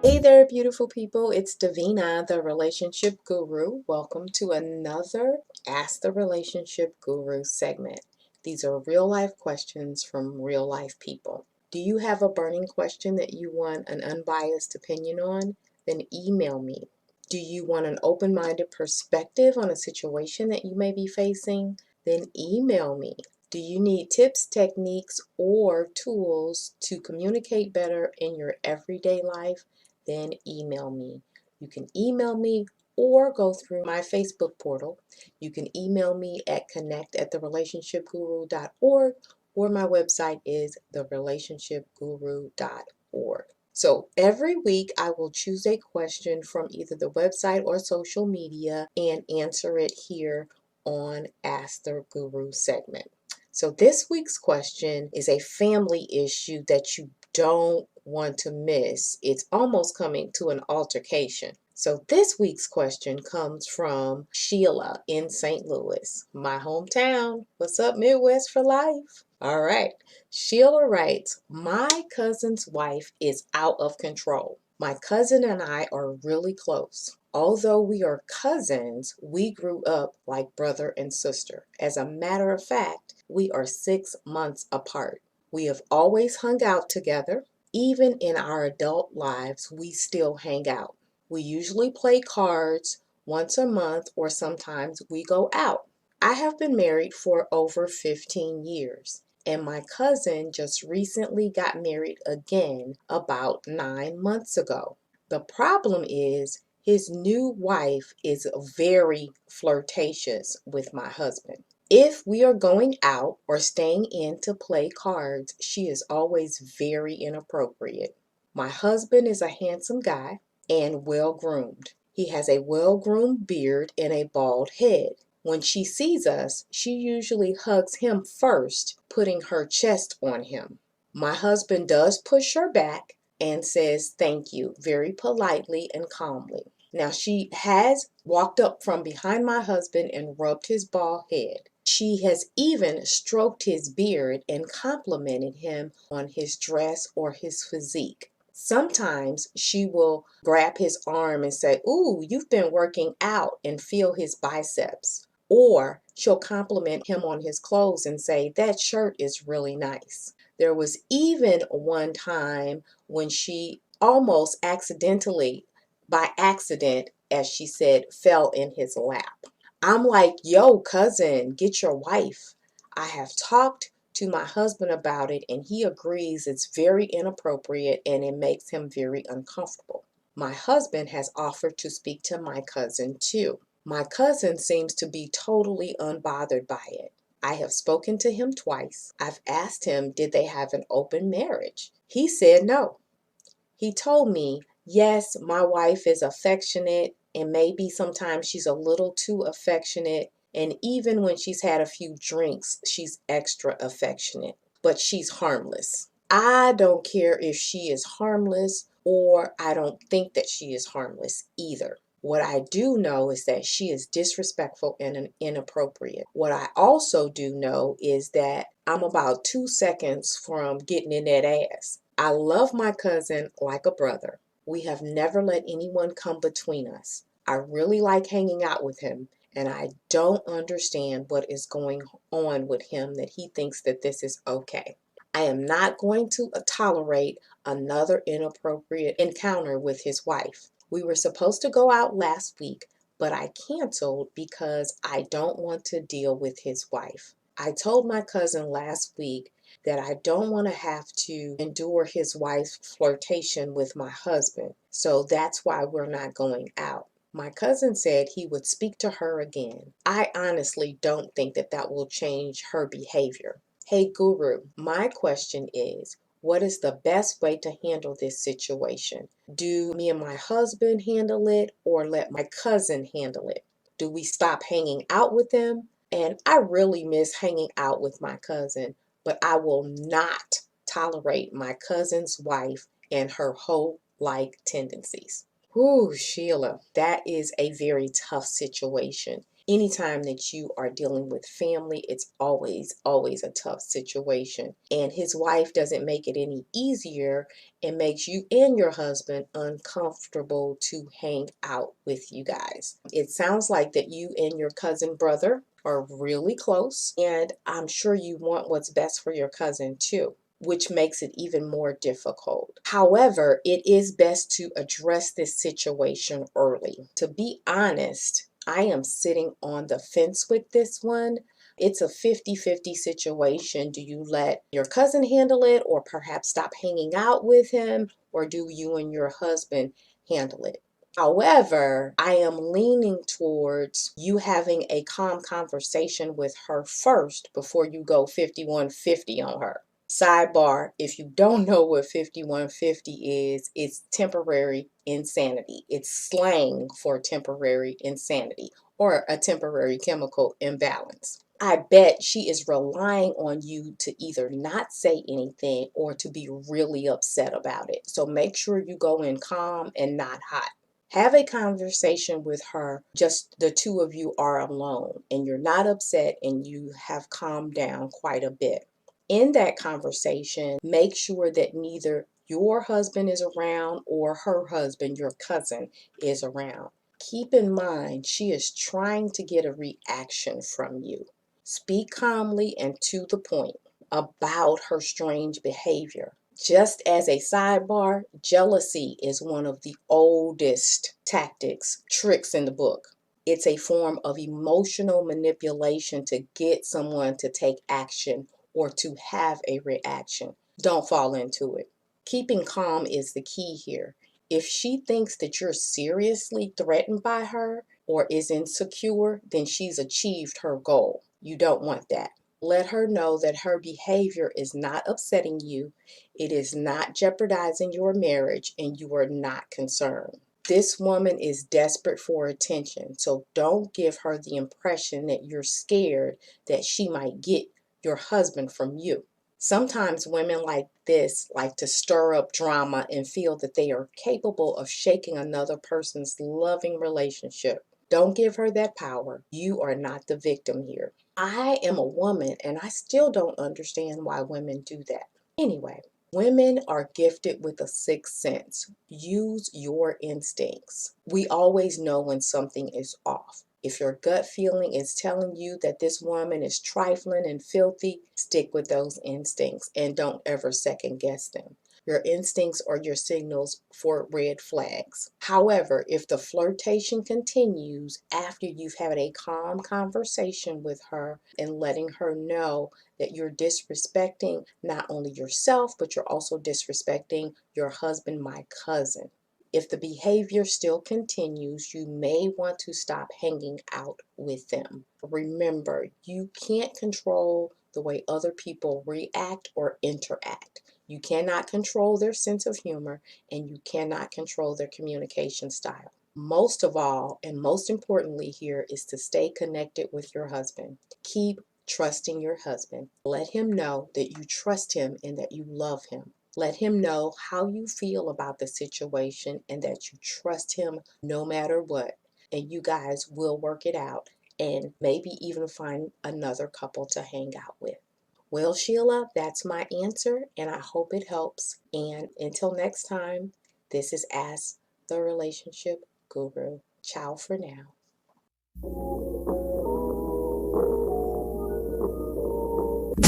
Hey there, beautiful people. It's Davina, the relationship guru. Welcome to another Ask the Relationship Guru segment. These are real life questions from real life people. Do you have a burning question that you want an unbiased opinion on? Then email me. Do you want an open minded perspective on a situation that you may be facing? Then email me. Do you need tips, techniques, or tools to communicate better in your everyday life? Then email me. You can email me or go through my Facebook portal. You can email me at connect@therelationshipguru.org, or my website is therelationshipguru.org. So every week I will choose a question from either the website or social media and answer it here on Ask the Guru segment. So this week's question is a family issue that you don't want to miss. It's almost coming to an altercation. So this week's question comes from Sheila in St. Louis, my hometown. What's up, Midwest for life? All right. Sheila writes, my cousin's wife is out of control. My cousin and I are really close. Although we are cousins, we grew up like brother and sister. As a matter of fact, we are 6 months apart. We have always hung out together. Even in our adult lives, we still hang out. We usually play cards once a month, or sometimes we go out. I have been married for over 15 years, and my cousin just recently got married again about 9 months ago. The problem is his new wife is very flirtatious with my husband. If we are going out or staying in to play cards, she is always very inappropriate. My husband is a handsome guy and well groomed. He has a well groomed beard and a bald head. When she sees us, she usually hugs him first, putting her chest on him. My husband does push her back and says thank you very politely and calmly. Now, she has walked up from behind my husband and rubbed his bald head. She has even stroked his beard and complimented him on his dress or his physique. Sometimes she will grab his arm and say, "Ooh, you've been working out," and feel his biceps. Or she'll compliment him on his clothes and say, "That shirt is really nice." There was even one time when she almost accidentally, by accident, as she said, fell in his lap. I'm like, yo, cousin, get your wife. I have talked to my husband about it, and he agrees it's very inappropriate and it makes him very uncomfortable. My husband has offered to speak to my cousin too. My cousin seems to be totally unbothered by it. I have spoken to him twice. I've asked him, did they have an open marriage? He said no. He told me, yes, my wife is affectionate, and maybe sometimes she's a little too affectionate. And even when she's had a few drinks, she's extra affectionate, but she's harmless. I don't care if she is harmless, or I don't think that she is harmless either. What I do know is that she is disrespectful and inappropriate. What I also do know is that I'm about 2 seconds from getting in that ass. I love my cousin like a brother. We have never let anyone come between us. I really like hanging out with him, and I don't understand what is going on with him that he thinks that this is okay. I am not going to tolerate another inappropriate encounter with his wife. We were supposed to go out last week, but I canceled because I don't want to deal with his wife. I told my cousin last week that I don't want to have to endure his wife's flirtation with my husband, so that's why we're not going out. My cousin said he would speak to her again. I honestly don't think that that will change her behavior. Hey, Guru, my question is, what is the best way to handle this situation? Do me and my husband handle it, or let my cousin handle it? Do we stop hanging out with them? And I really miss hanging out with my cousin, but I will not tolerate my cousin's wife and her hoe-like tendencies. Whew, Sheila, that is a very tough situation. Anytime that you are dealing with family, it's always a tough situation. And his wife doesn't make it any easier and makes you and your husband uncomfortable to hang out with you guys. It sounds like that you and your cousin brother are really close, and I'm sure you want what's best for your cousin too, which makes it even more difficult. However, it is best to address this situation early. To be honest, I am sitting on the fence with this one. It's a 50-50 situation. Do you let your cousin handle it, or perhaps stop hanging out with him, or do you and your husband handle it? However, I am leaning towards you having a calm conversation with her first before you go 51-50 on her. Sidebar, if you don't know what 51-50 is, it's temporary insanity. It's slang for temporary insanity or a temporary chemical imbalance. I bet she is relying on you to either not say anything or to be really upset about it. So make sure you go in calm and not hot. Have a conversation with her, just the two of you are alone and you're not upset and you have calmed down quite a bit. In that conversation, make sure that neither your husband is around or her husband, your cousin, is around. Keep in mind, she is trying to get a reaction from you. Speak calmly and to the point about her strange behavior. Just as a sidebar, jealousy is one of the oldest tricks in the book. It's a form of emotional manipulation to get someone to take action or to have a reaction. Don't fall into it. Keeping calm is the key here. If she thinks that you're seriously threatened by her or is insecure, then she's achieved her goal. You don't want that. Let her know that her behavior is not upsetting you, it is not jeopardizing your marriage, and you are not concerned. This woman is desperate for attention, so don't give her the impression that you're scared that she might get your husband from you. Sometimes women like this like to stir up drama and feel that they are capable of shaking another person's loving relationship. Don't give her that power. You are not the victim here. I am a woman and I still don't understand why women do that. Anyway, women are gifted with a sixth sense. Use your instincts. We always know when something is off. If your gut feeling is telling you that this woman is trifling and filthy, stick with those instincts and don't ever second guess them. Your instincts are your signals for red flags. However, if the flirtation continues after you've had a calm conversation with her and letting her know that you're disrespecting not only yourself, but you're also disrespecting your husband, my cousin. If the behavior still continues, you may want to stop hanging out with them. Remember, you can't control the way other people react or interact. You cannot control their sense of humor, and you cannot control their communication style. Most of all, and most importantly here, is to stay connected with your husband. Keep trusting your husband. Let him know that you trust him and that you love him. Let him know how you feel about the situation and that you trust him no matter what. And you guys will work it out and maybe even find another couple to hang out with. Well, Sheila, that's my answer, and I hope it helps. And until next time, this is Ask the Relationship Guru. Ciao for now.